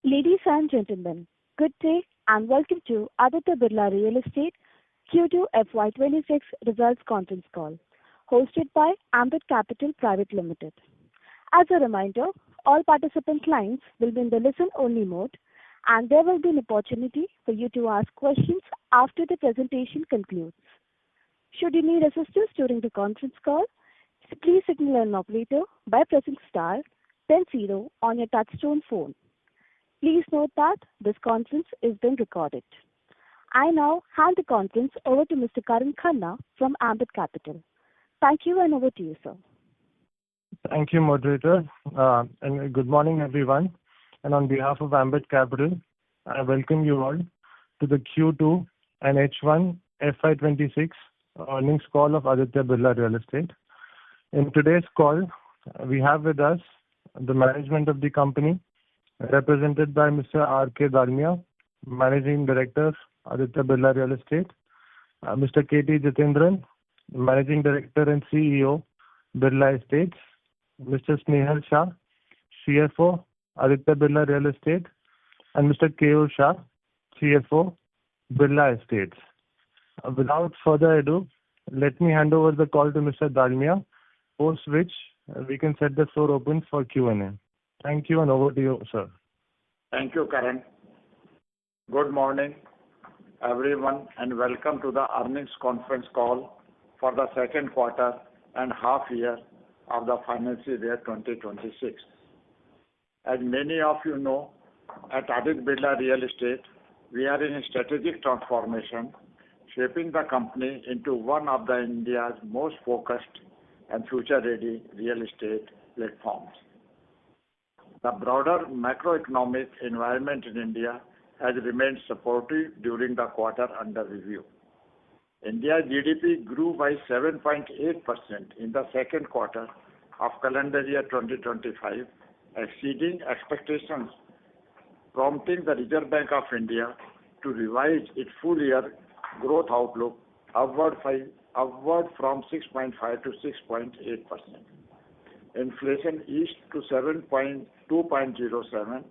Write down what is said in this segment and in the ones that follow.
Ladies and gentlemen, good day and welcome to Aditya Birla Real Estate Q2 FY2026 Results Conference Call, hosted by Ambit Capital Private Limited. As a reminder, all participant lines will be in the listen-only mode, and there will be an opportunity for you to ask questions after the presentation concludes. Should you need assistance during the conference call, please signal an operator by pressing star, then 0 on your touchtone phone. Please note that this conference is being recorded. I now hand the conference over to Mr. Karan Khanna from Ambit Capital. Thank you, and over to you, sir. Thank you, moderator, and good morning, everyone. And on behalf of Ambit Capital, I welcome you all to the Q2 and H1 FY26 earnings call of Aditya Birla Real Estate. In today's call, we have with us the management of the company, represented by Mr. R.K. Dalmia, Managing Director, Aditya Birla Real Estate, Mr. K.T. Jitendran, Managing Director and CEO, Birla Estates, Mr. Snehal Shah, CFO, Aditya Birla Real Estate, and Mr. K.O. Shah, CFO, Birla Estates. Without further ado, let me hand over the call to Mr. Dalmia, post which we can set the floor open for Q&A. Thank you, and over to you, sir. Thank you, Karan. Good morning, everyone, and welcome to the earnings conference call for the second quarter and half year of the financial year 2026. As many of you know, at Aditya Birla Real Estate, we are in a strategic transformation, shaping the company into one of India's most focused and future-ready real estate platforms. The broader macroeconomic environment in India has remained supportive during the quarter under review. India's GDP grew by 7.8% in the second quarter of calendar year 2025, exceeding expectations, prompting the Reserve Bank of India to revise its full-year growth outlook upward from 6.5 to 6.8%. Inflation eased to 2.07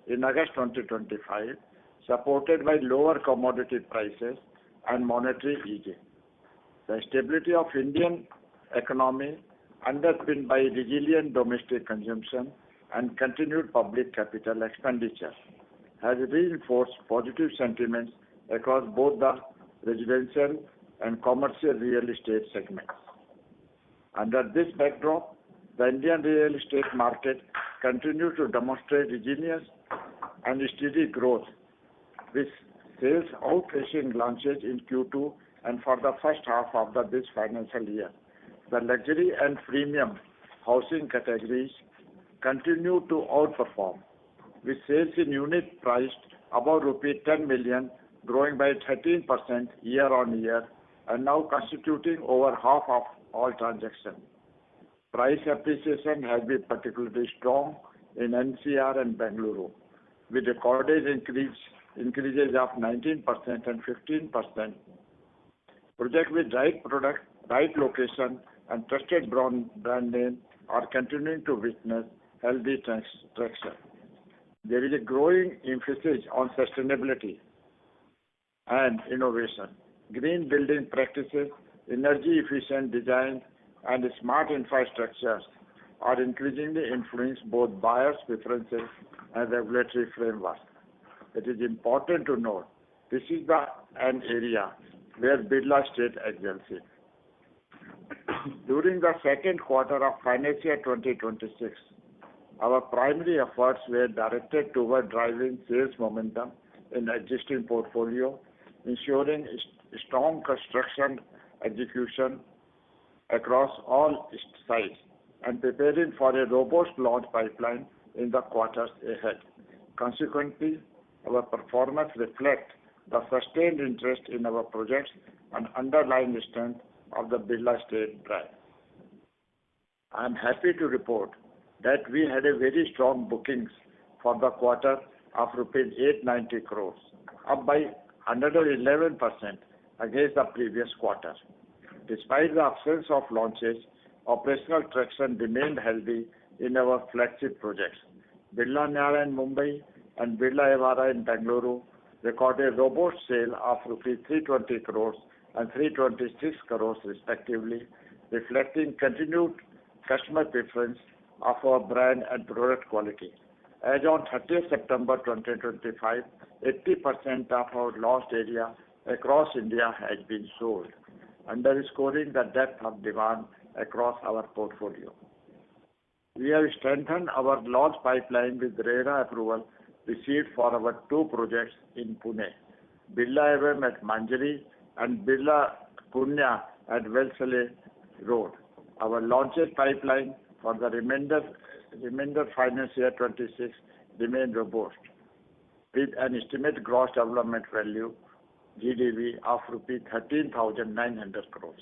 in August 2025, supported by lower commodity prices and monetary easing. The stability of Indian economy, underpinned by resilient domestic consumption and continued public capital expenditure, has reinforced positive sentiments across both the residential and commercial real estate segments. Under this backdrop, the Indian real estate market continues to demonstrate resilience and steady growth, with sales outpacing launches in Q2 and for the first half of this financial year. The luxury and premium housing categories continue to outperform, with sales in units priced above rupee 10 million growing by 13% year-on-year and now constituting over half of all transactions. Price appreciation has been particularly strong in NCR and Bengaluru, with recorded increases of 19% and 15%. Projects with right product, right location, and trusted brand name are continuing to witness healthy traction. There is a growing emphasis on sustainability and innovation. Green building practices, energy-efficient design, and smart infrastructures are increasingly influencing both buyers' preferences and regulatory frameworks. It is important to note this is an area where Birla Estate excels in. During the second quarter of financial year 2026, our primary efforts were directed toward driving sales momentum in the existing portfolio, ensuring strong construction execution across all sites, and preparing for a robust launch pipeline in the quarters ahead. Consequently, our performance reflects the sustained interest in our projects and underlying strength of the Birla Estate brand. I am happy to report that we had a very strong bookings for the quarter of rupees 890 crores, up by 111% against the previous quarter. Despite the absence of launches, operational traction remained healthy in our flagship projects, Birla Niya in Mumbai and Birla Evara in Bengaluru recorded robust sale of rupees 320 crores and 326 crores respectively, reflecting continued customer preference of our brand and product quality. As on 30th September 2025, 80% of our launched area across India has been sold, underscoring the depth of demand across our portfolio. We have strengthened our launch pipeline with RERA approval received for our two projects in Pune, Birla Avenue at Manjari and Birla Punya at Velsale Road. Our launches pipeline for the remainder financial year 26 remain robust, with an estimated gross development value GDV of rupees 13,900 crores.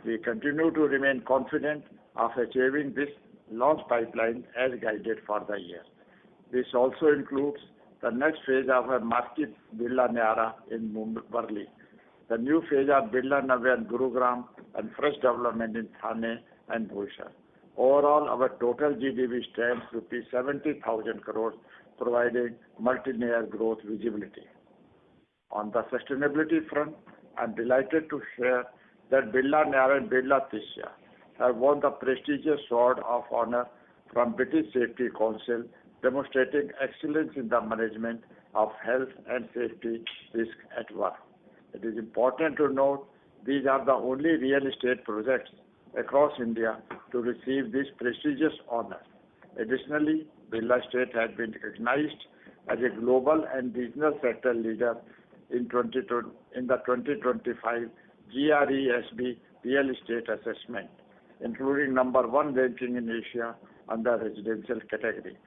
We continue to remain confident of achieving this launch pipeline as guided for the year. This also includes the next phase of our market Birla Niara in Mumbai, the new phase of Birla Navya in Gurugram, and fresh development in Thane and Bhubaneswar. Overall, our total GDV stands rupees 70,000 crores, providing multi-year growth visibility. On the sustainability front, I am delighted to share that Birla Niara and Birla Tisya have won the prestigious Sword of Honor from British Safety Council, demonstrating excellence in the management of health and safety risk at work. It is important to note these are the only real estate projects across India to receive this prestigious honor. Additionally, Birla Estate has been recognized as a global and regional sector leader in the 2025 GRESB Real Estate Assessment, including number 1 ranking in Asia under residential category.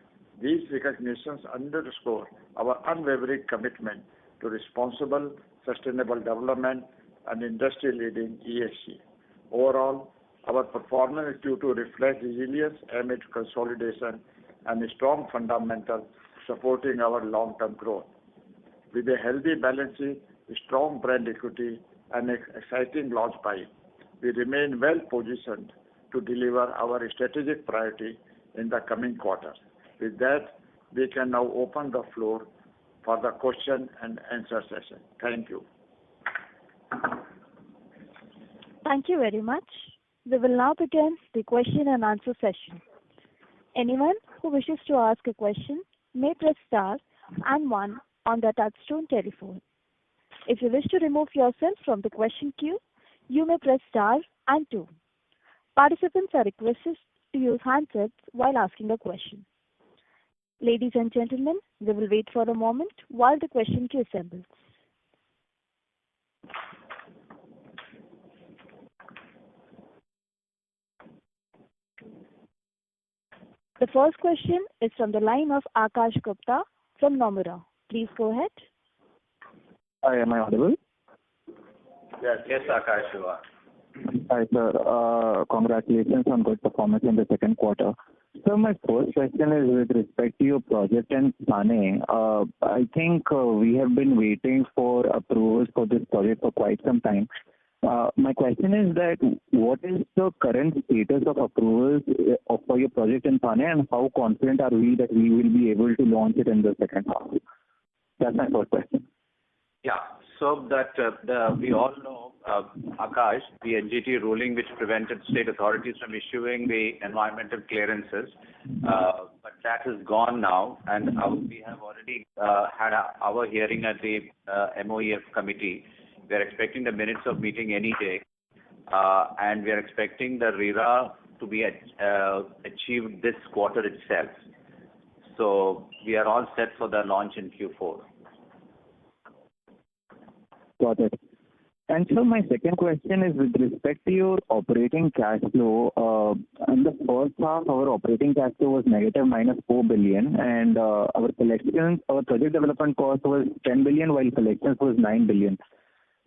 These recognitions underscore our unwavering commitment to responsible, sustainable development and industry-leading ESG. Overall, our performance is due to reflect resilience amid consolidation and strong fundamentals supporting our long-term growth. With a healthy balance sheet, strong brand equity, and an exciting launch pipeline, we remain well positioned to deliver our strategic priority in the coming quarters. With that, we can now open the floor for the question and answer session. Thank you. Thank you very much. We will now begin the question and answer session. Anyone who wishes to ask a question may press star and 1 on the touchtone telephone. If you wish to remove yourself from the question queue, you may press star and 2. Participants are requested to use handsets while asking a question. Ladies and gentlemen, we will wait for a moment while the question queue assembles. The first question is from the line of Akash Gupta from Nomura. Please go ahead. Hi, am I audible? Yes, Akash, you are. Hi, sir. Congratulations on good performance in the second quarter. So my first question is with respect to your project in Thane. I think we have been waiting for approvals for this project for quite some time. My question is that what is the current status of approvals for your project in Thane, and how confident are we that we will be able to launch it in the second half? That's my first question. Yeah. So that we all know, Akash, the NGT ruling which prevented state authorities from issuing the environmental clearances, but that is gone now, and we have already had our hearing at the MOEF committee. We are expecting the minutes of meeting any day, and we are expecting the RERA to be achieved this quarter itself. So we are all set for the launch in Q4. Got it. And so my second question is with respect to your operating cash flow. In the first half, our operating cash flow was negative -4 billion, and our project development cost was 10 billion, while collections was 9 billion.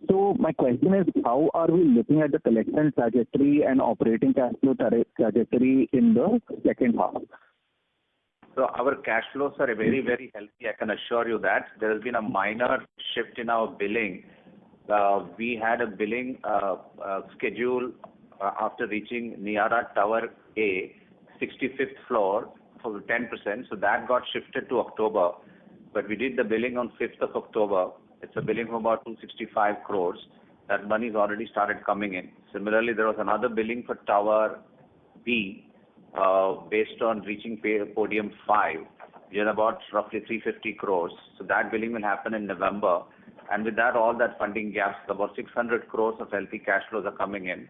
So my question is, how are we looking at the collection trajectory and operating cash flow trajectory in the second half? So our cash flows are very, very healthy. I can assure you that. There has been a minor shift in our billing. We had a billing schedule after reaching Niara Tower A, 65th floor for 10%. So that got shifted to October. but we did the billing on 5th of October. It's a billing of about 265 crores. That money's already started coming in. Similarly, there was another billing for Tower B based on reaching podium 5, which is about roughly 350 crores. So that billing will happen in November. And with that, all that funding gaps, about 600 crores of healthy cash flows are coming in.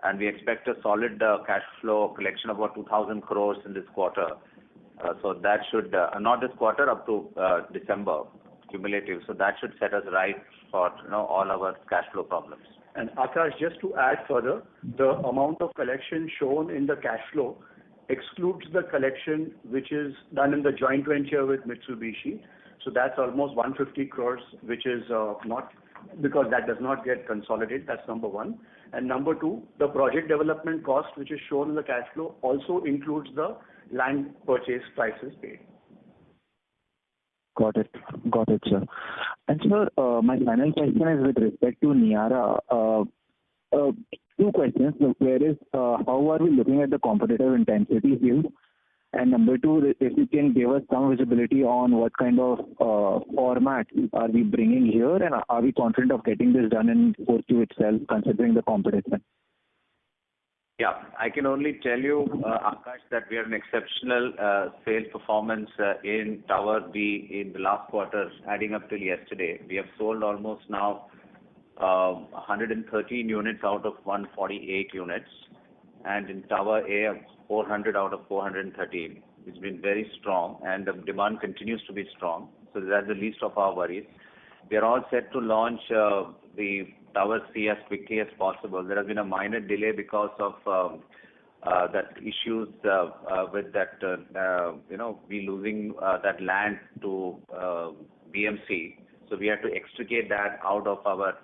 And we expect a solid cash flow collection of about 2,000 crores in this quarter. So that should, not this quarter, up to December cumulative. So that should set us right for all our cash flow problems. And Akash, just to add further, the amount of collection shown in the cash flow excludes the collection which is done in the joint venture with Mitsubishi. So that's almost 150 crores, which is not, because that does not get consolidated. That's number one. And number two, the project development cost, which is shown in the cash flow, also includes the land purchase prices paid. Got it, sir. And sir, my final question is with respect to Niara. Two questions. Where is how are we looking at the competitive intensity here? And number two, if you can give us some visibility on what kind of format are we bringing here, and are we confident of getting this done in 4Q itself, considering the competition? Yeah, I can only tell you, Akash, that we had an exceptional sales performance in Tower B in the last quarter, adding up till yesterday. We have sold almost now 113 units out of 148 units, and in Tower A, 400 out of 413. It's been very strong, and the demand continues to be strong. So that's the least of our worries. We are all set to launch the Tower C as quickly as possible. There has been a minor delay because of that issues with that, we losing that land to BMC. So we have to extricate that out of our,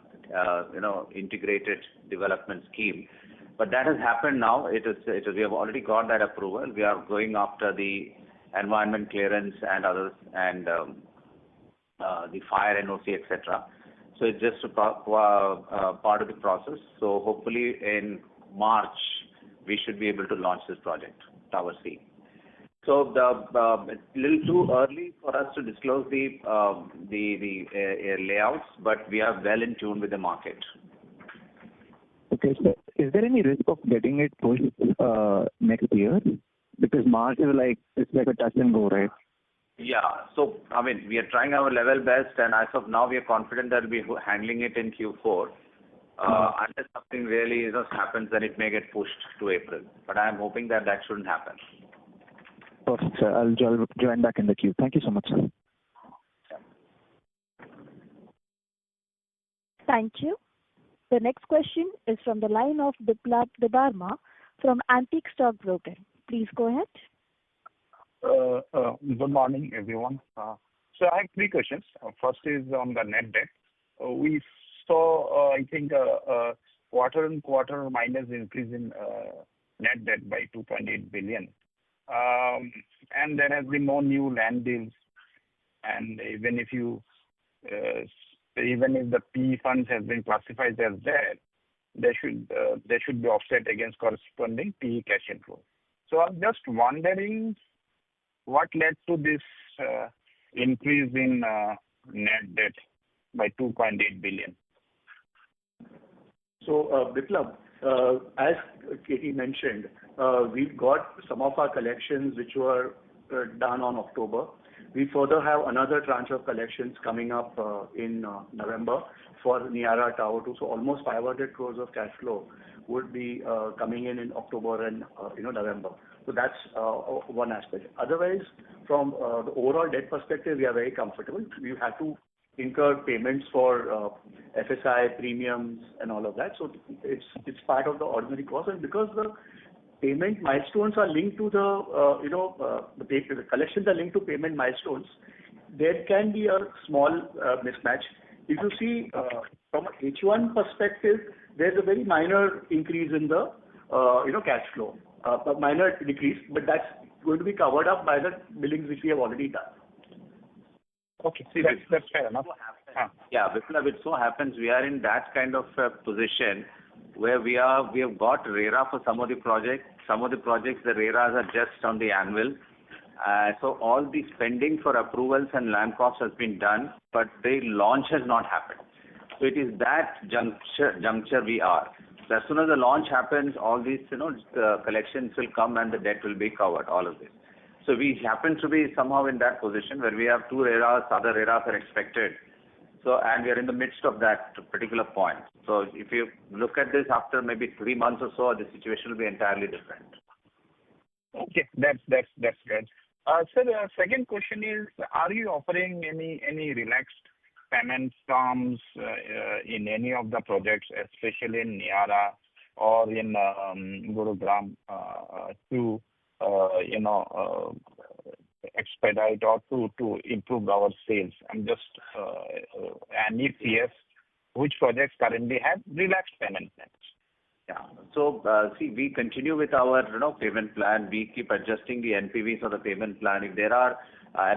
integrated development scheme. But that has happened now. We have already got that approval. We are going after the environment clearance and others, and the fire NOC, etc. So it's just a part of the process. So hopefully in March we should be able to launch this project, Tower C. So it's a little too early for us to disclose the layouts, but we are well in tune with the market. Okay, so is there any risk of getting it pushed next year? Because March is it's like a touch and go, right? Yeah. So, we are trying our level best, and as of now, we are confident that we'll be handling it in Q4. Unless something really happens, then it may get pushed to April. But I am hoping that shouldn't happen. Perfect, sir. I'll join back in the queue. Thank you so much, sir. Thank you. The next question is from the line of Biplab Debbarma from Antique Stock Broking. Please go ahead. Good morning, everyone. So I have three questions. First is on the net debt. We saw, I think, quarter-on-quarter minus increase in net debt by 2.8 billion. And there has been no new land deals. And even if the PE funds have been classified as debt, they should be offset against corresponding PE cash inflow. So I'm just wondering what led to this increase in net debt by 2.8 billion. So, Biplab, as Katie mentioned, we've got some of our collections which were done on October. We further have another tranche of collections coming up in November for Niara Tower 2. So almost 500 crores of cash flow would be coming in October and November. So that's one aspect. Otherwise, from the overall debt perspective, we are very comfortable. We have to incur payments for FSI premiums and all of that. So it's part of the ordinary cost, and because the payment milestones are linked to the collections are linked to payment milestones, there can be a small mismatch. If you see from an H1 perspective, there's a very minor increase in the cash flow, a minor decrease, but that's going to be covered up by the billings which we have already done. Okay, that's fair enough. Yeah, Biplab, it so happens we are in that kind of position where we have got RERA for some of the projects. Some of the projects, the RERAs are just on the anvil, So all the spending for approvals and land costs has been done, but the launch has not happened. So it is that juncture we are. So as soon as the launch happens, all these, the collections will come and the debt will be covered, all of this. So we happen to be somehow in that position where we have 2 RERAs, other RERAs are expected. So, and we are in the midst of that particular point. So if you look at this after maybe 3 months or so, the situation will be entirely different. Okay, that's good. Sir, the second question is, are you offering any relaxed payment terms in any of the projects, especially in Niara or in Gurugram, to expedite or to improve our sales? And if yes, which projects currently have relaxed payment plans? Yeah. So, see, we continue with our, payment plan. We keep adjusting the NPVs of the payment plan. If there are,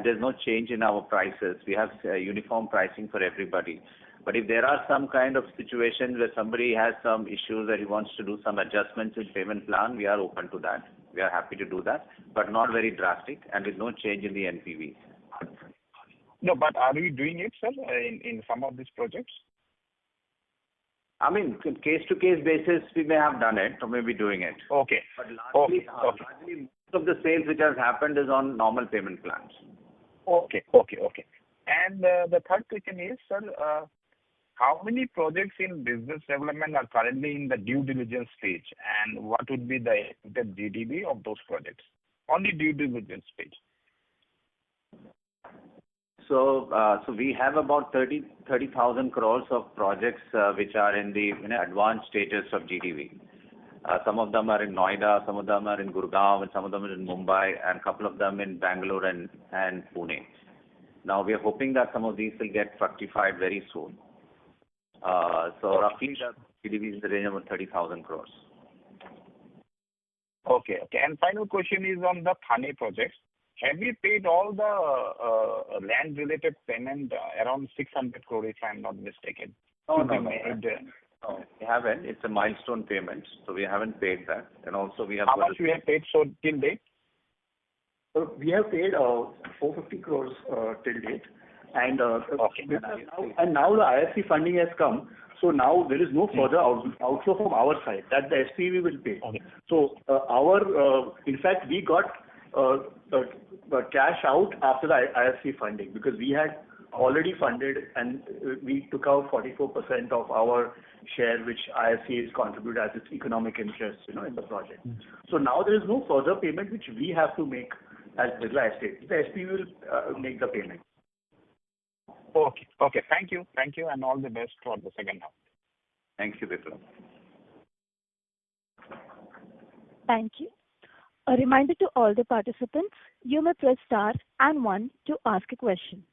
there's no change in our prices. We have uniform pricing for everybody. But if there are some kind of situations where somebody has some issues that he wants to do some adjustments in payment plan, we are open to that. We are happy to do that, but not very drastic and with no change in the NPV. No, but are we doing it, sir, in some of these projects? I mean, case to case basis, we may have done it or maybe doing it. Okay. But largely, most of the sales which has happened is on normal payment plans. Okay. And the third question is, sir, how many projects in business development are currently in the due diligence stage, and what would be the GDV of those projects on the due diligence stage? So we have about 30,000 crores of projects which are in the advanced stages of GDV. Some of them are in Noida, some of them are in Gurgaon, and some of them are in Mumbai, and a couple of them in Bangalore and Pune. Now we are hoping that some of these will get fructified very soon. So roughly the GDV is in the range of about 30,000 crores. Okay. And final question is on the Thane projects. Have we paid all the land-related payment, around 600 crore, if I'm not mistaken? No. We haven't. It's a milestone payment, so we haven't paid that. And also we have... How much we have paid so till date? So we have paid 450 crores till date. And, now the IFC funding has come. So now there is no further outflow from our side that the SPV will pay. Okay. So in fact, we got cash out after the IFC funding because we had already funded and we took out 44% of our share which IFC is contributed as its economic interest in the project. So now there is no further payment which we have to make as Birla Estate. The SPV will make the payment. Okay. Thank you, and all the best for the second half. Thank you, Biplab. Thank you. A reminder to all the participants, you may press star and 1 to ask a question.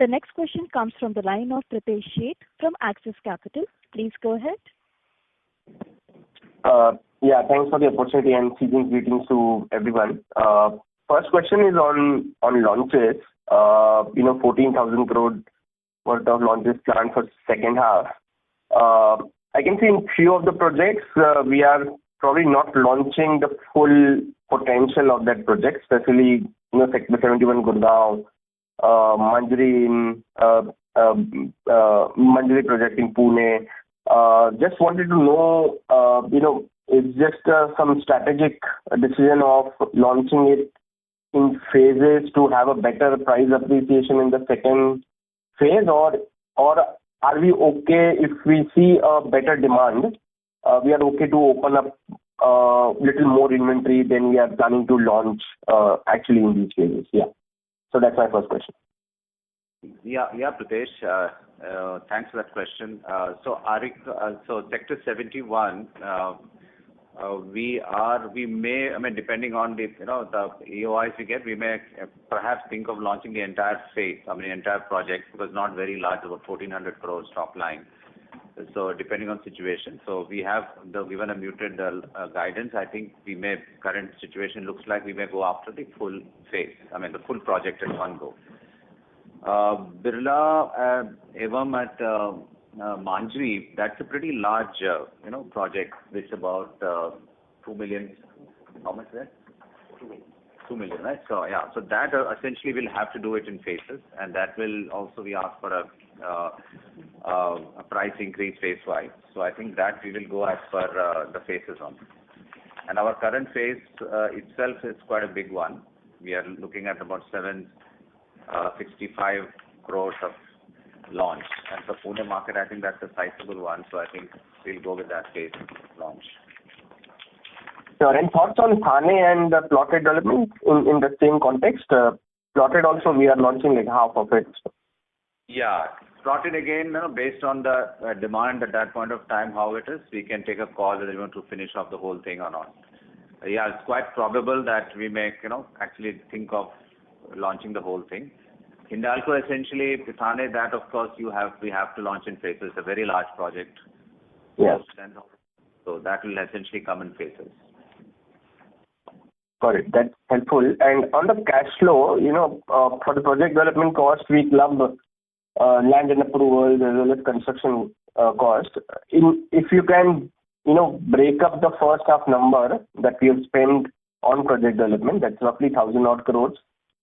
The next question comes from the line of Pritesh Sheth from Axis Capital. Please go ahead. Thanks for the opportunity and season's greetings to everyone. First question is on launches. 14,000 crore worth of launches planned for second half. I can see in few of the projects we are probably not launching the full potential of that project, especially Sector 71 Gurgaon, Manjari project in Pune. Just wanted to know, it's just some strategic decision of launching it in phases to have a better price appreciation in the second phase, or are we okay if we see a better demand? We are okay to open up little more inventory than we are planning to launch actually in these phases. Yeah. So that's my first question. Yeah, Pritesh. Thanks for that question. So Sector 71, we may, depending on the EOIs we get, we may perhaps think of launching the entire phase, entire project, because not very large, about 1,400 crores top line. So depending on situation. So we have given a muted guidance. I think current situation looks like we may go after the full phase, the full project at one go. Birla Evam at Manjari, that's a pretty large, project. It's about 2 million. How much is that? 2 million, right? So yeah, so that essentially we'll have to do it in phases, and that will also be asked for a price increase phase-wise. So I think that we will go as per the phases on. And our current phase itself is quite a big one. We are looking at about 765 crores of launch. And for Pune market, I think that's a sizable one. So I think we'll go with that phase launch. Sure. And thoughts on Thane and the plotted development in the same context? Plotted also, we are launching like half of it. Yeah. Plotted again, based on the demand at that point of time, how it is, we can take a call whether we want to finish off the whole thing or not. Yeah, it's quite probable that we may, actually think of launching the whole thing. Hindalco, essentially, Thane, that of course we have to launch in phases. It's a very large project. Yes. So that will essentially come in phases. Got it. That's helpful. And on the cash flow, for the project development cost, we club land and approvals as well as construction cost. If you can, break up the first half number that we have spent on project development, that's roughly 1,000 odd crores.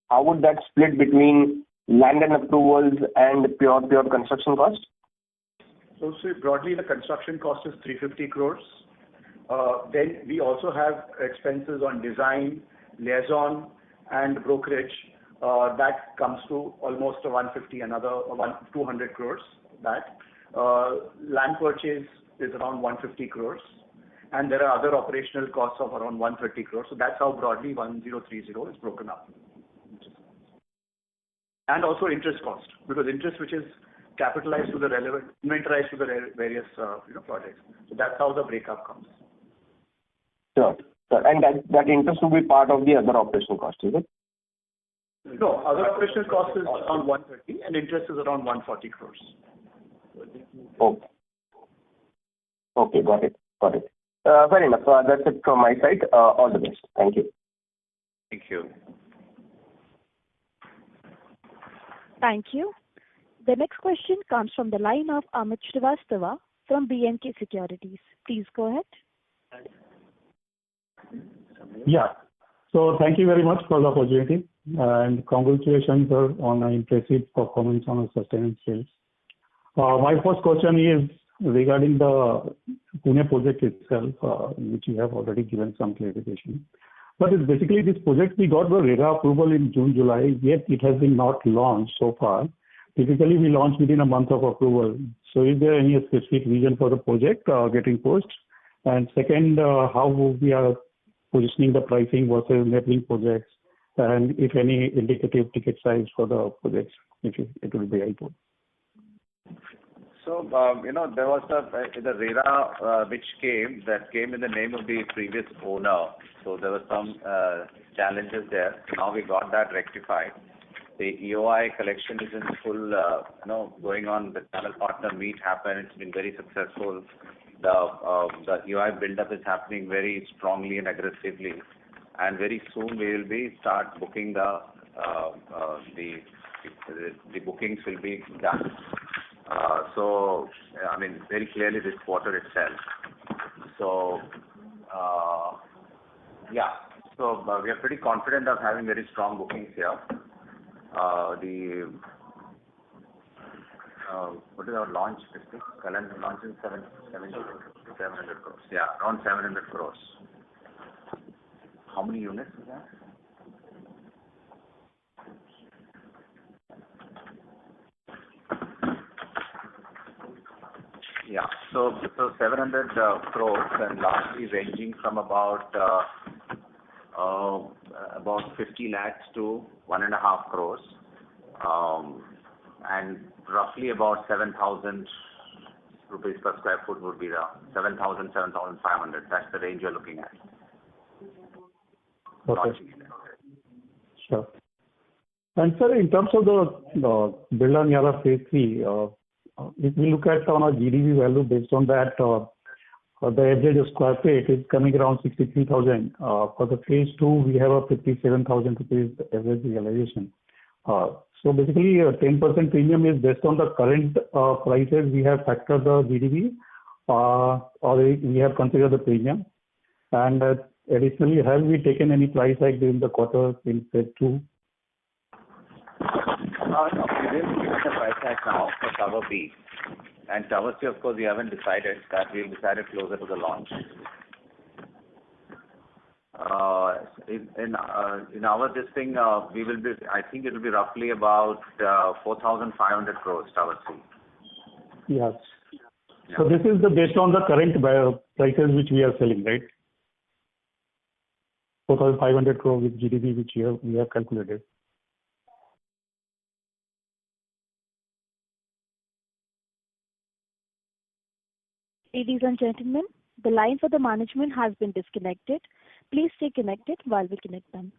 How would that split between land and approvals and pure construction cost? So broadly, the construction cost is 350 crores. Then we also have expenses on design, liaison, and brokerage. That comes to almost 150, another 200 crores. That land purchase is around 150 crores, and there are other operational costs of around 130 crores. So that's how broadly 1030 is broken up. And also interest cost, because interest which is capitalized to the relevant, inventorized to the various projects. So that's how the breakup comes. Sure. And that interest will be part of the other operational cost, is it? No, other operational cost is around 130 and interest is around 140 crores. Okay. Okay, got it. Fair enough. That's it from my side. All the best. Thank you. Thank you. Thank you. The next question comes from the line of Amit Srivastava from B&K Securities. Please go ahead. Yeah. So thank you very much for the opportunity and congratulations, sir, on an impressive performance on a sustained sales. My first question is regarding the Pune project itself, which you have already given some clarification. But it's basically this project, we got the RERA approval in June, July, yet it has been not launched so far. Typically, we launch within a month of approval. So is there any specific reason for the project getting pushed? And second, how we are positioning the pricing versus neighboring projects, and if any indicative ticket size for the projects, it will be helpful. So, there was the RERA which came in the name of the previous owner. So there were some challenges there. Now we got that rectified. The EOI collection is in full, going on. The channel partner meet happened. It's been very successful. The EOI build-up is happening very strongly and aggressively. And very soon we will start booking the bookings will be done. So, I mean, very clearly this quarter itself. So, yeah. So we are pretty confident of having very strong bookings here. What is our launch? Calendar launch is 700 crores. Yeah, around 700 crores. How many units is that? Yeah, so 700 crores, and largely ranging from about 50 lakhs to 1.5 crores, and roughly about 7,000 rupees per square foot would be the 7,000, 7,500. That's the range you're looking at. Okay. Sure. And sir, in terms of the Birla Niara Phase 3, if we look at on a GDV value based on that, the average square feet is coming around 63,000. For the Phase 2, we have a 57,000 rupees average realization. So basically, a 10% premium is based on the current prices we have factored the GDV, or we have considered the premium. And additionally, have we taken any price hike during the quarter in phase 2? No, we didn't give a price hike now for Tower B. And Tower C, of course, we haven't decided. That we'll decide it closer to the launch. In our this thing, we will be. I think it will be roughly about 4,500 crores Tower C. Yes. Yeah. So this is based on the current prices which we are selling, right? 4,500 crore with GDP which we have calculated. Ladies and gentlemen, the line for the management has been disconnected. Please stay connected while we connect them.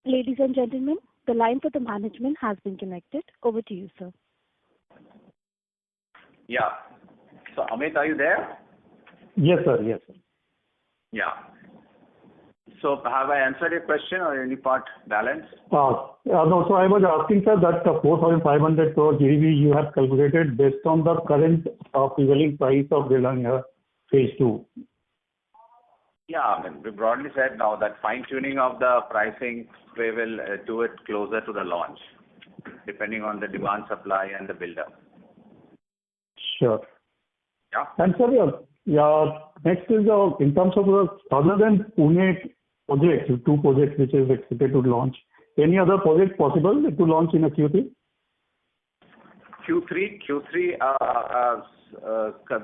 Ladies and gentlemen, the line for the management has been connected. Over to you, sir. Yeah. So, Amit, are you there? Yes, sir. Yes, sir. Yeah. So, have I answered your question or any part balance? No, so I was asking, sir, that 4,500 crore GDP you have calculated based on the current prevailing price of Birla phase 2. Yeah, I mean, we broadly said now that fine-tuning of the pricing, we will do it closer to the launch, depending on the demand, supply, and the build-up. Sure. Yeah. And sir, next is in terms of other than Pune project, 2 projects which is expected to launch, any other project possible to launch in a Q3? Q3,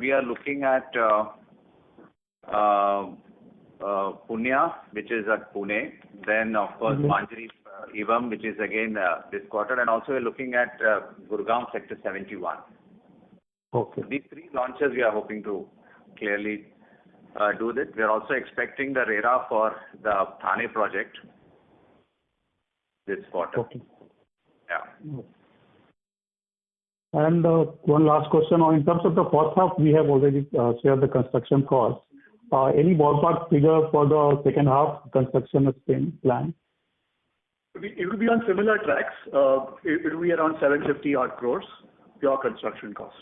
we are looking at Punya, which is at Pune. Then, of course, Manjari Evam, which is again this quarter. And also we're looking at Gurgaon Sector 71. Okay. These 3 launches we are hoping to clearly do this. We are also expecting the RERA for the Thane project this quarter. Okay. Yeah. And one last question. In terms of the first half, we have already shared the construction cost. Any ballpark figure for the second half construction plan? It will be on similar tracks. It will be around 750 odd crores, pure construction cost.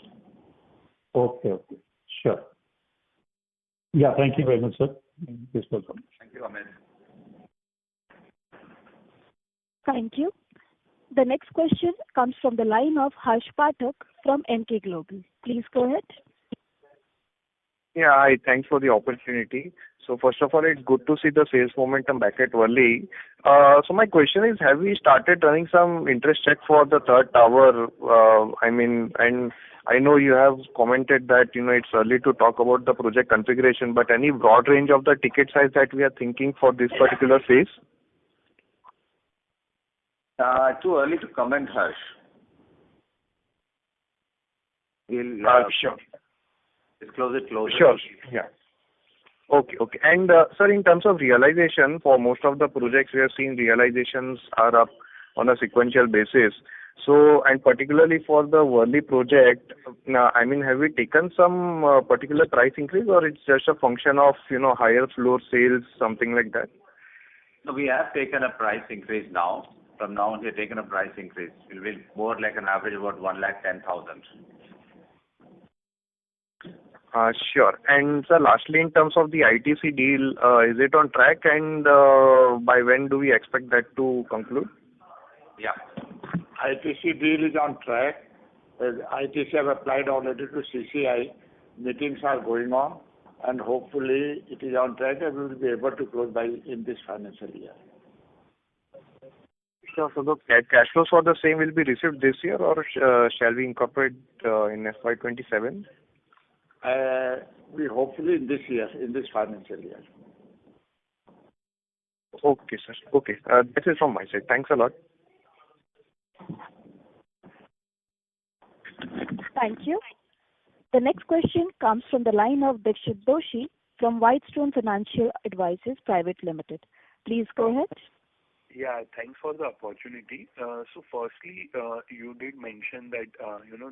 Okay. Sure. Yeah, thank you very much, sir. This was all. Thank you, Amit. Thank you. The next question comes from the line of Harsh Pathak from Emkay Global. Please go ahead. Yeah, hi. Thanks for the opportunity. So first of all, it's good to see the sales momentum back at Worli. So my question is, have we started running some interest check for the third tower? And I know you have commented that, it's early to talk about the project configuration, but any broad range of the ticket size that we are thinking for this particular phase? Too early to comment, Harsh. We'll Sure. disclose it closer. Sure. Yeah. Okay. And sir, in terms of realization, for most of the projects we have seen realizations are up on a sequential basis. So, and particularly for the Worli project, have we taken some particular price increase, or it's just a function of, higher floor sales, something like that? No, we have taken a price increase now. From now on, we have taken a price increase. It will be more like an average about 110,000. Sure. And sir, lastly, in terms of the ITC deal, is it on track, and by when do we expect that to conclude? Yeah. ITC deal is on track. ITC have applied already to CCI. Meetings are going on, and hopefully it is on track and we will be able to close in this financial year. Sure. So the cash flows for the same will be received this year, or shall we incorporate in FY27? We hopefully in this year, in this financial year. Okay, sir. Okay. That's it from my side. Thanks a lot. Thank you. The next question comes from the line of Dixit Doshi from Whitestone Financial Advisors Private Limited. Please go ahead. Yeah, thanks for the opportunity. So firstly, you did mention that,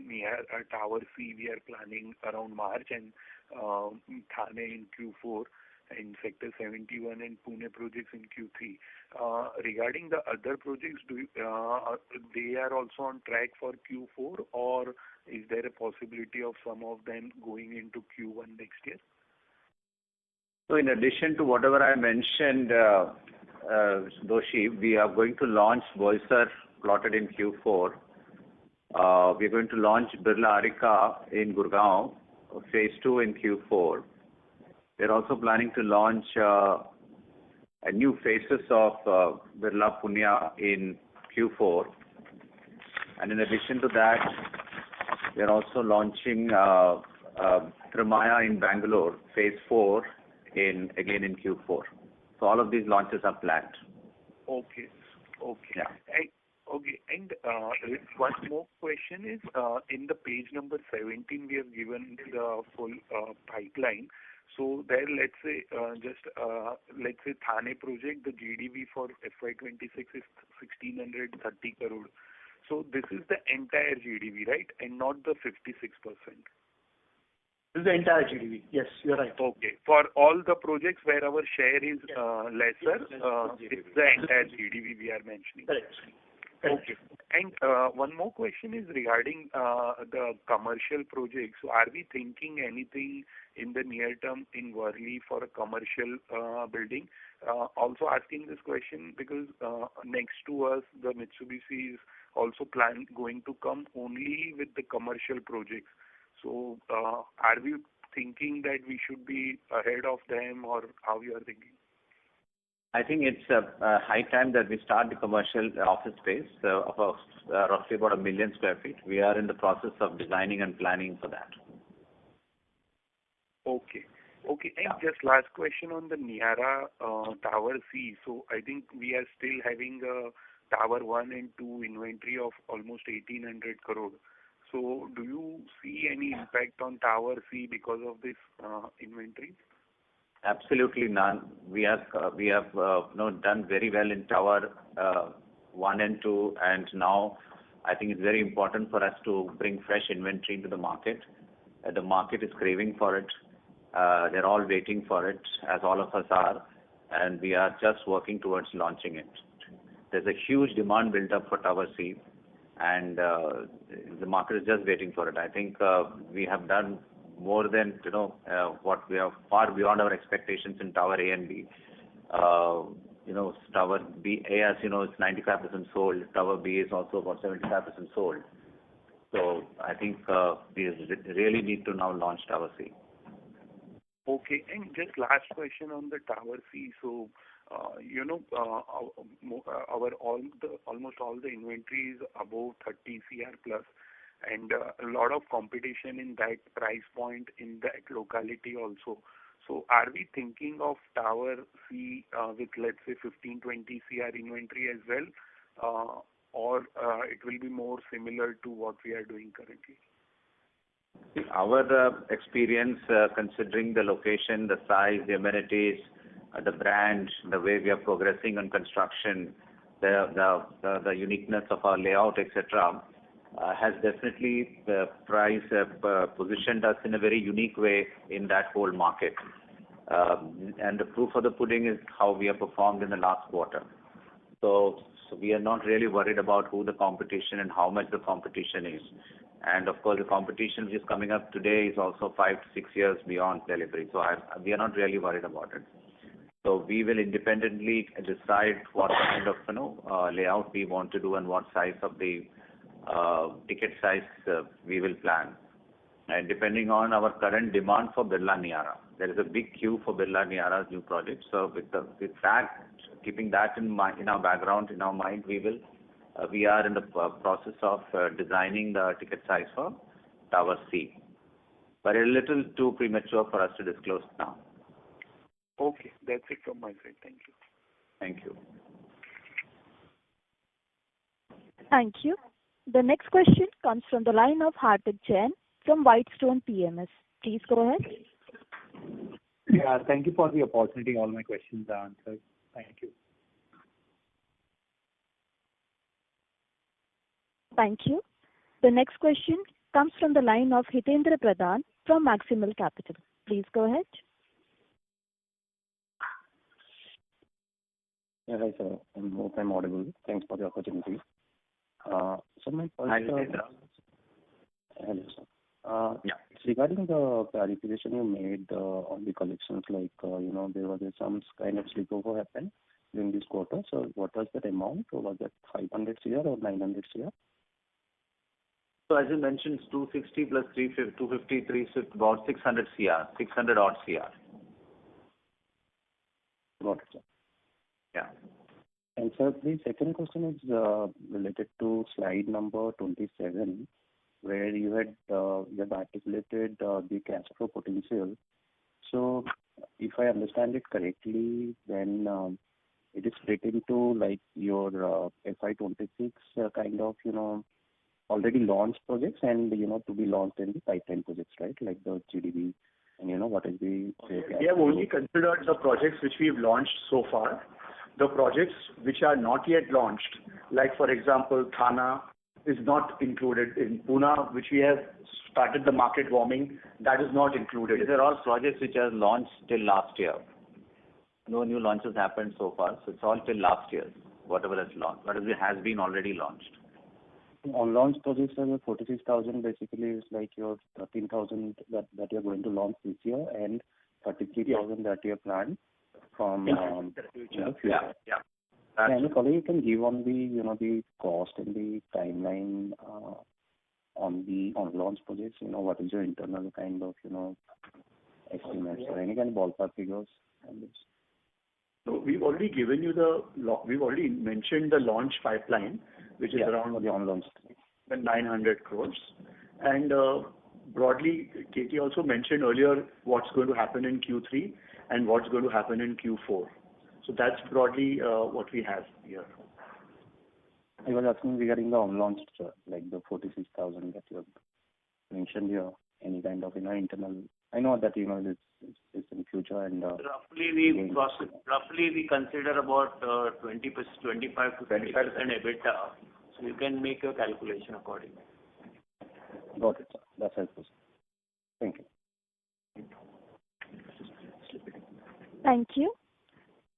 near Tower C, we are planning around March, and Thane in Q4, and Sector 71 and Pune projects in Q3. Regarding the other projects, they are also on track for Q4, or is there a possibility of some of them going into Q1 next year? So in addition to whatever I mentioned, Doshi, we are going to launch Boisar plotted in Q4. We are going to launch Birla Arika in Gurgaon, phase 2 in Q4. We are also planning to launch a new phases of Birla Punya in Q4. And in addition to that, we are also launching Trimaya in Bangalore, phase 4, again in Q4. So all of these launches are planned. Okay. Yeah. And one more question is, in the page number 17, we have given the full pipeline. So there, let's say Thane project, the GDV for FY26 is 1,630 crore. So this is the entire GDV, right? And not the 56%. This is the entire GDV. Yes, you're right. Okay. For all the projects where our share is lesser, it's the entire GDV we are mentioning. Correct. Okay. And one more question is regarding the commercial projects. So are we thinking anything in the near term in Worli for a commercial building? Also asking this question because next to us, the Mitsubishi is also going to come only with the commercial projects. So are we thinking that we should be ahead of them, or how you are thinking? I think it's high time that we start the commercial office space of roughly about 1 million square feet. We are in the process of designing and planning for that. Okay. And just last question on the Niara Tower C. So I think we are still having Tower 1 and 2 inventory of almost 1,800 crore. So do you see any impact on Tower C because of this inventory? Absolutely none. We have done very well in Tower 1 and 2, and now I think it's very important for us to bring fresh inventory into the market. The market is craving for it. They're all waiting for it, as all of us are, and we are just working towards launching it. There's a huge demand built up for Tower C, and the market is just waiting for it. I think we have done more than what we have, far beyond our expectations in Tower A and B. Tower B, A, as you know, is 95% sold. Tower B is also about 75% sold. So I think we really need to now launch Tower C. Okay, and just last question on the Tower C. So, almost all the inventory is above 30 CR plus, and a lot of competition in that price point in that locality also. So are we thinking of Tower C with, let's say, 15-20 CR inventory as well, or it will be more similar to what we are doing currently? Our experience, considering the location, the size, the amenities, the brand, the way we are progressing on construction, the uniqueness of our layout, etc., has definitely positioned us in a very unique way in that whole market. And the proof of the pudding is how we have performed in the last quarter. So we are not really worried about who the competition and how much the competition is. And of course, the competition which is coming up today is also 5 to 6 years beyond delivery. So we are not really worried about it. So we will independently decide what kind of layout we want to do and what size of the ticket size we will plan, and depending on our current demand for Birla Niara. there is a big queue for Birla Niara's new project. So with that, keeping that in our background, in our mind, we are in the process of designing the ticket size for Tower C. But a little too premature for us to disclose now. Okay, that's it from my side. Thank you. Thank you. Thank you. The next question comes from the line of Hardik Jain from Whitestone PMS. Please go ahead. Yeah, thank you for the opportunity. All my questions are answered. Thank you. Thank you. The next question comes from the line of Hitendra Pradhan from Maximal Capital. Please go ahead. Yeah, hi, sir. I hope I'm audible. Thanks for the opportunity. So my first... Hi, Hitendra. Hello, sir. Yeah. Regarding the clarification you made on the collections, like, there was some kind of slipover happened during this quarter. So what was that amount? Or was that 500 CR or 900 CR? So as you mentioned, 260 plus 350, 250, 350, about 600 CR, 600 odd CR. Got it, sir. Yeah. And sir, the second question is related to slide number 27, where you have articulated the cash flow potential. So if I understand it correctly, then it is split into like your FY26 kind of, already launched projects and, to be launched in the pipeline projects, right? Like the GDB and, what is the... We have only considered the projects which we've launched so far. The projects which are not yet launched, like for example, Thana is not included in Pune, which we have started the market warming, that is not included. These are all projects which are launched till last year. No new launches happened so far, so it's all till last year, whatever has launched, whatever has been already launched. On launch projects, 46,000 basically is like your 13,000 that you're going to launch this year and 33,000 that you have planned from future. Yeah. Any color you can give on the the cost and the timeline on launch projects? What is your internal kind of estimates or any kind of ballpark figures on this? So we've already given you we've already mentioned the launch pipeline, which is around the on-launch 900 crores. And broadly, Katie also mentioned earlier what's going to happen in Q3 and what's going to happen in Q4. So that's broadly what we have here. I was asking regarding the on-launched, like the 46,000 that you have mentioned here, any kind of internal. I know that it's in future and roughly we consider about 25 to 30% EBITDA. So you can make your calculation accordingly. Got it, sir. That's helpful. Thank you. Thank you.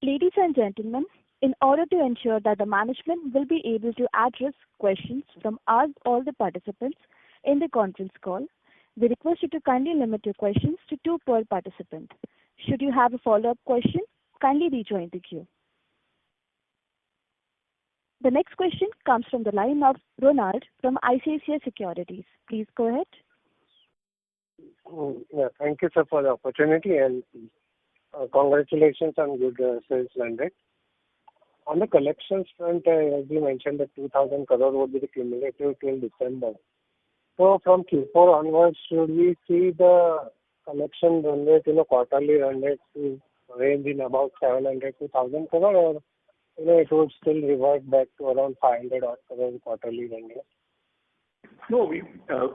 Ladies and gentlemen, in order to ensure that the management will be able to address questions from all the participants in the conference call, we request you to kindly limit your questions to 2 per participant. Should you have a follow-up question, kindly rejoin the queue. The next question comes from the line of Ronald from ICICI Securities. Please go ahead. Yeah, thank you, sir, for the opportunity and congratulations on good sales landed. On the collections front, as you mentioned, that 2,000 crore would be the cumulative till December. So from Q4 onwards, should we see the collection run rate, quarterly run rate to range in about 700 to 1,000 crore, or it would still revert back to around 500 odd crore quarterly run rate? No,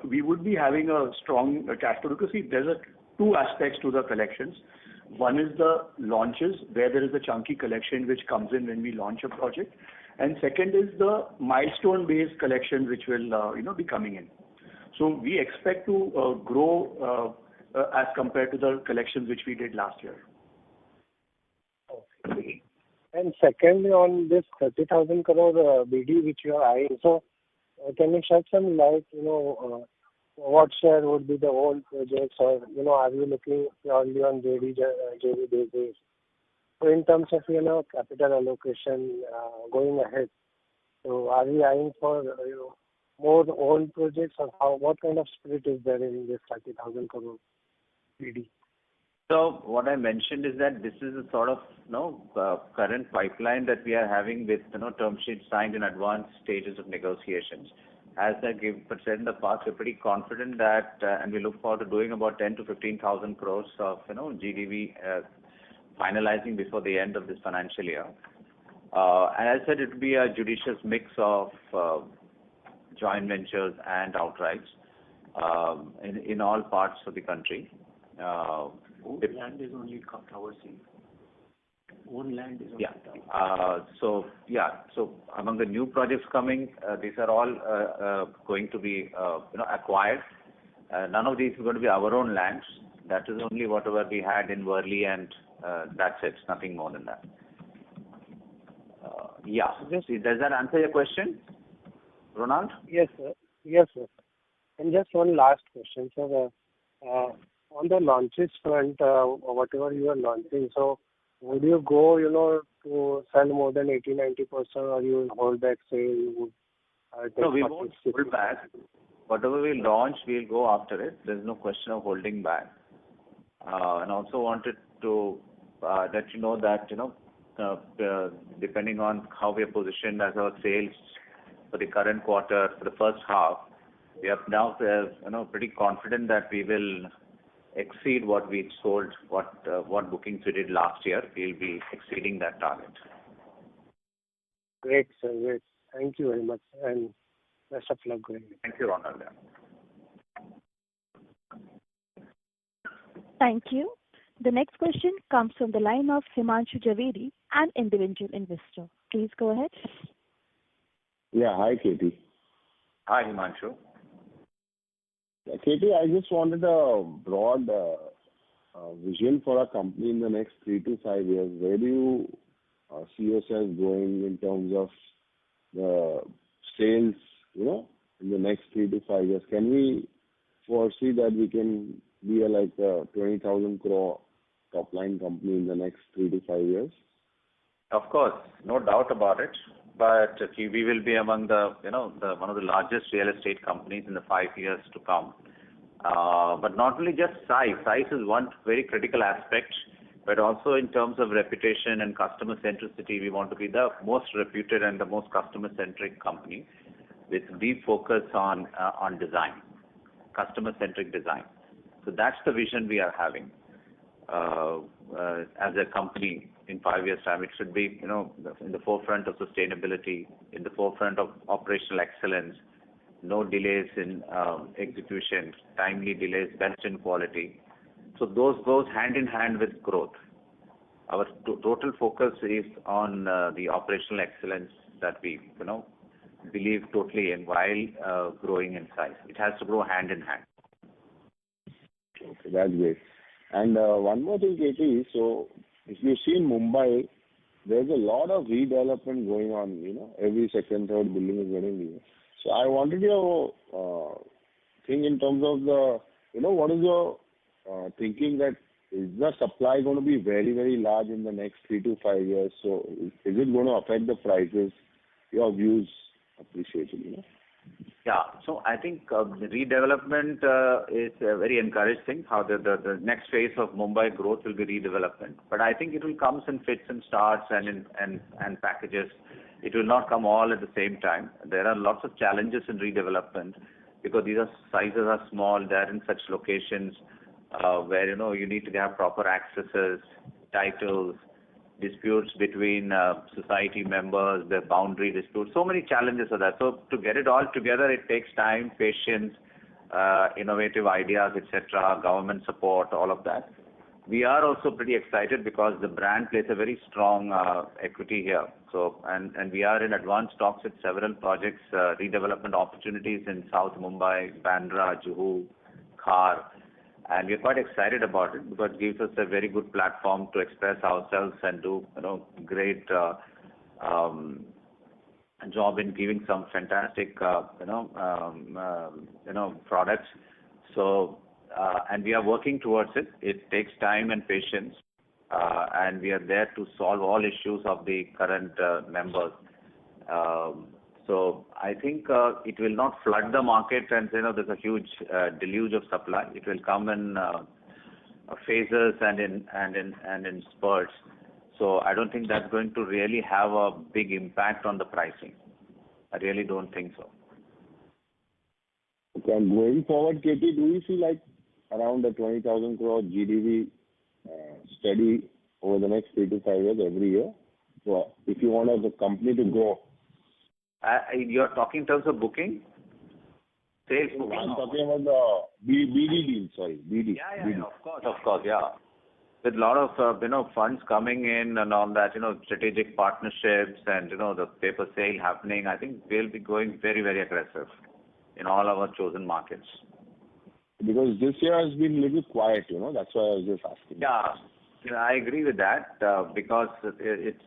we would be having a strong cash flow because see, there's two aspects to the collections. One is the launches, where there is a chunky collection which comes in when we launch a project, and second is the milestone-based collection which will be coming in. So we expect to grow as compared to the collections which we did last year. Okay. And secondly, on this 30,000 crore BD which you are eyeing, so can you shed some light, what share would be the old projects, or are you looking purely on JV basis? So in terms of capital allocation going ahead, so are we eyeing for more old projects, or what kind of split is there in this 30,000 crore BD? So what I mentioned is that this is a sort of current pipeline that we are having with term sheets signed in advanced stages of negotiations. As I said in the past, we're pretty confident that, and we look forward to doing about 10 to 15,000 crores of GDV finalizing before the end of this financial year. And as I said, it will be a judicious mix of joint ventures and outrights in all parts of the country. Own land is only tower C. Own land is only tower. So among the new projects coming, these are all going to be acquired. None of these is going to be our own lands. That is only whatever we had in Worli, and that's it. Nothing more than that. Does that answer your question, Ronald? Yes, sir. Yes, sir. And just one last question, sir. On the launches front, whatever you are launching, so would you go, to sell more than 80-90%, or you will hold back, say, you would take No, we won't hold back. Whatever we launch, we'll go after it. There's no question of holding back. And also wanted to let you know that, depending on how we are positioned as our sales for the current quarter, for the first half, we are now pretty confident that we will exceed what we sold, what bookings we did last year. We'll be exceeding that target. Great, sir. Great. Thank you very much, and best of luck going. Thank you, Ronald. Thank you. The next question comes from the line of Himanshu Javeri, an individual investor. Please go ahead. Yeah, hi, Katie. Hi, Himanshu. Katie, I just wanted a broad vision for our company in the next 3 to 5 years. Where do you see yourself going in terms of the sales, in the next 3 to 5 years? Can we foresee that we can be a 20,000 crore top line company in the next 3 to 5 years? Of course, no doubt about it. But we will be among the, one of the largest real estate companies in the 5 years to come. But not only just size. Size is one very critical aspect, but also in terms of reputation and customer centricity, we want to be the most reputed and the most customer centric company with deep focus on design, customer centric design. So that's the vision we are having. As a company in 5 years' time, it should be, in the forefront of sustainability, in the forefront of operational excellence, no delays in execution, timely delays, best in quality. So those goes hand in hand with growth. Our total focus is on the operational excellence that we, believe totally in while growing in size. It has to grow hand in hand. Okay, that's great. And one more thing, Katie. So if you see in Mumbai, there's a lot of redevelopment going on. Every second, third building is getting new. So I wanted your thing in terms of the, what is your thinking that is the supply going to be very, very large in the next 3 to 5 years? So is it going to affect the prices? Your views appreciated, Yeah, so I think the redevelopment is a very encouraging. How the next phase of Mumbai growth will be redevelopment. But I think it will come in fits and starts and packages. It will not come all at the same time. There are lots of challenges in redevelopment because these sizes are small. They are in such locations where you need to have proper accesses, titles, disputes between society members, the boundary disputes. So many challenges are there. So to get it all together, it takes time, patience, innovative ideas, etc., government support, all of that. We are also pretty excited because the brand plays a very strong equity here. So and we are in advanced talks with several projects, redevelopment opportunities in South Mumbai, Bandra, Juhu, Khar. And we're quite excited about it because it gives us a very good platform to express ourselves and do great job in giving some fantastic products. So and we are working towards it. It takes time and patience, and we are there to solve all issues of the current members. So I think it will not flood the market and there's a huge deluge of supply. It will come in phases and in spurts. So I don't think that's going to really have a big impact on the pricing. I really don't think so. Okay, and going forward, KT, do you see like around the 20,000 crore GDV steady over the next 3 to 5 years every year? So if you want the company to grow. You're talking in terms of booking? Sales booking? I'm talking about the BD deal, sorry. BD. Yeah, of course, yeah. With a lot of, funds coming in and all that, strategic partnerships and, the paper sale happening, I think we'll be going very, very aggressive in all our chosen markets. Because this year has been a little quiet, that's why I was just asking. Yeah, I agree with that because it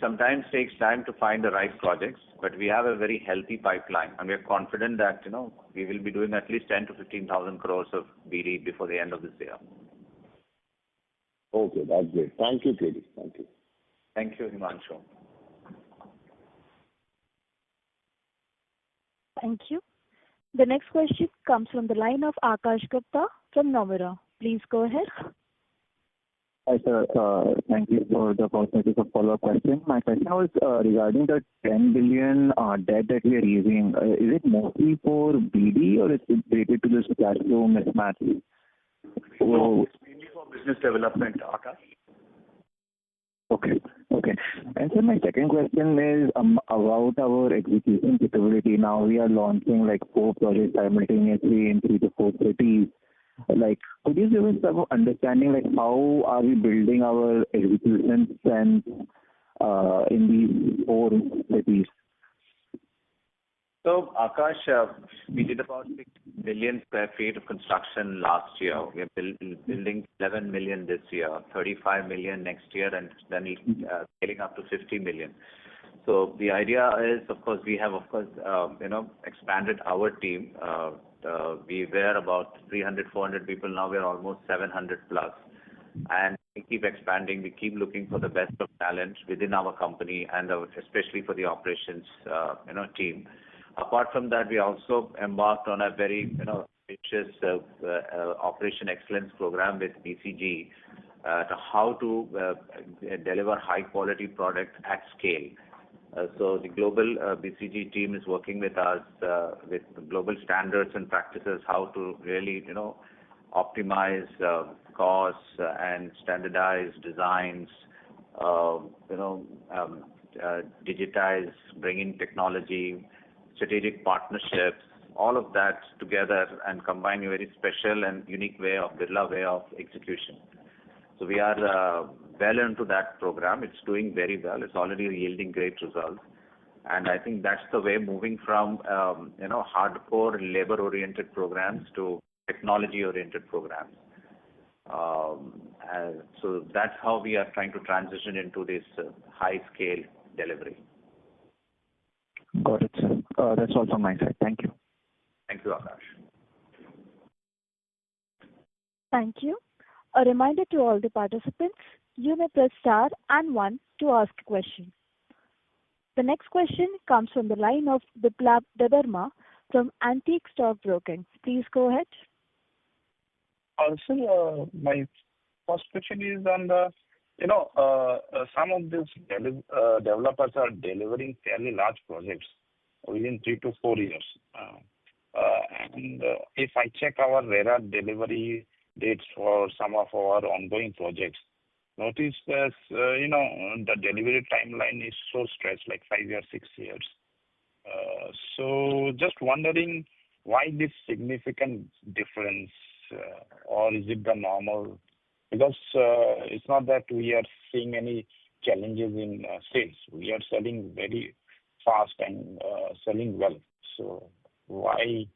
sometimes takes time to find the right projects, but we have a very healthy pipeline and we are confident that, we will be doing at least 10 to 15,000 crores of BD before the end of this year. Okay, that's great. Thank you, KD. Thank you. Thank you, Himanshu. Thank you. The next question comes from the line of Akash Gupta from Nomura. Please go ahead. Hi, sir. Thank you for the opportunity for follow-up question. My question was regarding the 10 billion debt that we are raising. Is it mostly for BD or is it related to this cash flow mismatch? No, it's mainly for business development, Akash. Okay. And so my second question is about our execution capability. Now we are launching like 4 projects simultaneously in 3 to 4 cities. Like, could you give us some understanding, like how are we building our execution strength in these 4 cities? So, Akash, we did about 6 million square feet of construction last year. We are building 11 million this year, 35 million next year, and then scaling up to 50 million. So the idea is, of course, we have, expanded our team. We were about 300, 400 people. Now we are almost 700 plus. And we keep expanding. We keep looking for the best of talent within our company and especially for the operations, team. Apart from that, we also embarked on a very, ambitious operation excellence program with BCG to how to deliver high quality product at scale. So the global BCG team is working with us with global standards and practices, how to really, optimize costs and standardize designs, digitize, bring in technology, strategic partnerships, all of that together and combine a very special and unique Birla way of execution. So we are well into that program. It's doing very well. It's already yielding great results. And I think that's the way moving from, hardcore labor-oriented programs to technology-oriented programs. So that's how we are trying to transition into this high-scale delivery. Got it, sir. That's all from my side. Thank you. Thank you, Akash. Thank you. A reminder to all the participants, you may press star and 1 to ask a question. The next question comes from the line of Biplab Debbarma from Antique Stock Broking. Please go ahead. Also, my first question is on the, some of these developers are delivering fairly large projects within 3 to 4 years. And if I check our RERA delivery dates for some of our ongoing projects, notice that, the delivery timeline is so stretched, like 5 years, 6 years. So just wondering why this significant difference, or is it the normal? Because it's not that we are seeing any challenges in sales. We are selling very fast and selling well. So why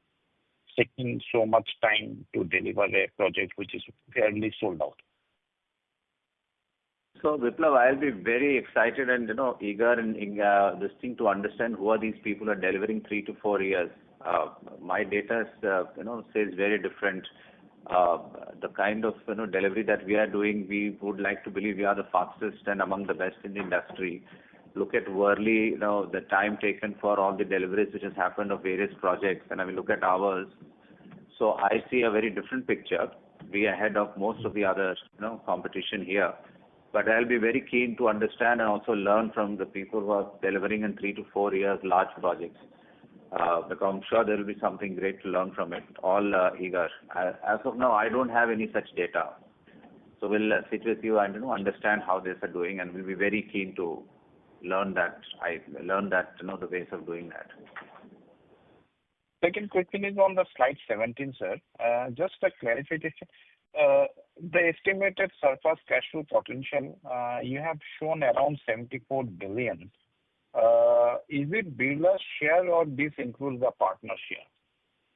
taking so much time to deliver a project which is fairly sold out? So, Biplav, I'll be very excited and eager and this thing to understand who are these people who are delivering 3 to 4 years. My data says very different. The kind of delivery that we are doing, we would like to believe we are the fastest and among the best in the industry. Look at Worli, the time taken for all the deliveries which has happened of various projects, and I mean look at ours. So I see a very different picture. be ahead of most of the other competition here. But I'll be very keen to understand and also learn from the people who are delivering in 3 to 4 years large projects. Because I'm sure there will be something great to learn from it. All eager. As of now, I don't have any such data. So we'll sit with you and understand how they are doing, and we'll be very keen to learn that. The ways of doing that. Second question is on the slide 17, sir. Just a clarification. The estimated surplus cash flow potential, you have shown around 74 billion. Is it Birla's share or this includes the partner share?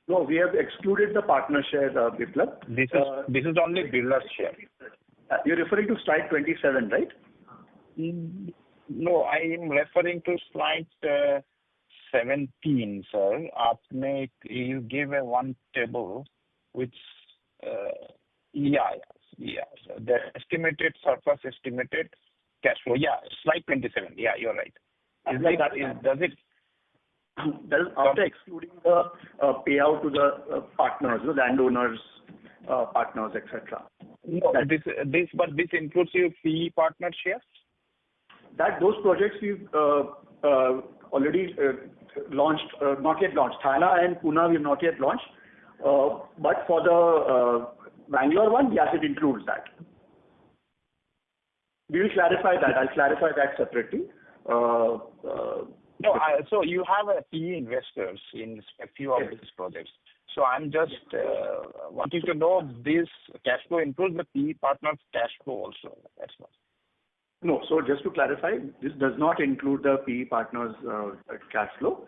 No, we have excluded the partner share, Biplab. This is only Birla's share. You're referring to slide 27, right? No, I am referring to slide 17, sir. You gave one table which, the estimated surplus estimated cash flow. Yeah, slide 27. Yeah, you're right. Does it after excluding the payout to the partners, the landowners, partners, etc. No, this includes your PE partner shares? Those projects we've already launched, not yet launched. Thana and Pune we've not yet launched. But for the Bangalore one, yes, it includes that. We will clarify that. I'll clarify that separately. So you have a PE investors in a few of these projects. So I'm just wanting to know this cash flow includes the PE partners' cash flow also. That's what. No, so just to clarify, this does not include the PE partners' cash flow.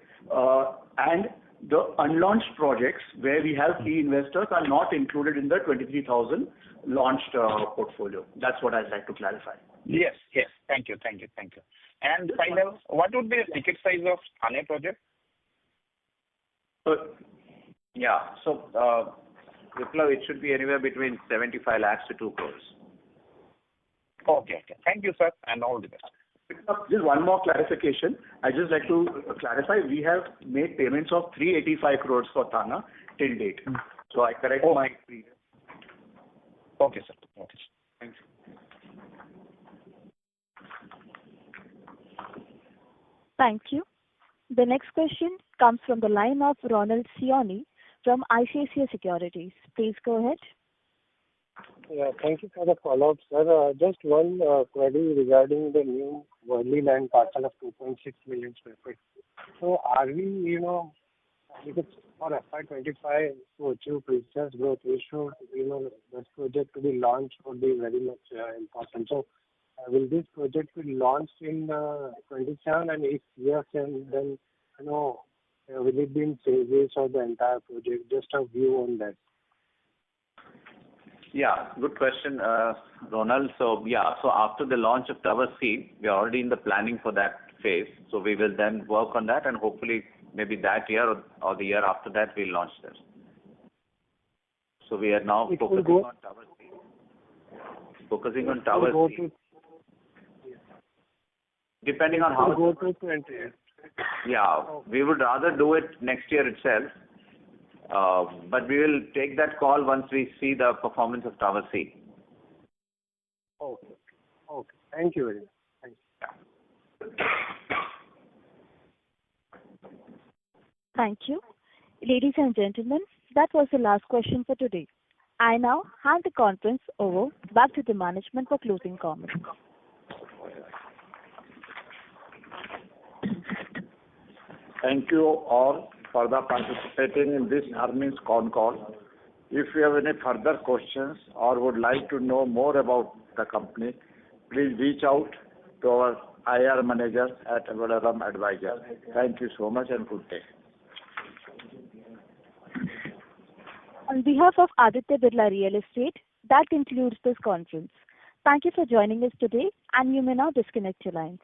And the unlaunched projects where we have PE investors are not included in the 23,000 launched portfolio. That's what I'd like to clarify. Yes. Thank you. And final, what would be the ticket size of Thane project? So, Biplab, it should be anywhere between 75 lakhs to 2 crores. Okay. Thank you, sir, and all the best. Just one more clarification. I'd just like to clarify, we have made payments of 385 crores for Thana till date. So I correct my previous. Okay, sir. Thank you. Thank you. The next question comes from the line of Ronald Sioni from ICICI Securities. Please go ahead. Yeah, thank you for the follow-up, sir. Just one query regarding the new Worli land parcel of 2.6 million square feet. So are we, because for FY25 to achieve business growth, we should, this project to be launched would be very much important. So will this project be launched in 27, and if yes, and then, will it be in phases or the entire project? Just a view on that. Yeah, good question, Ronald. So after the launch of Tower C, we are already in the planning for that phase. So we will then work on that, and hopefully maybe that year or the year after that we'll launch this. So we are now focusing on Tower C. Focusing on Tower C. Depending on how. Go to 28. Yeah, we would rather do it next year itself. But we will take that call once we see the performance of Tower C. Okay. Thank you very much. Thank you. Thank you. Ladies and gentlemen, that was the last question for today. I now hand the conference over back to the management for closing comments. Thank you all for participating in this earnings con call. If you have any further questions or would like to know more about the company, please reach out to our IR manager at Vadaram Advisors. Thank you so much and good day. On behalf of Aditya Birla Real Estate, that concludes this conference. Thank you for joining us today, and you may now disconnect your lines.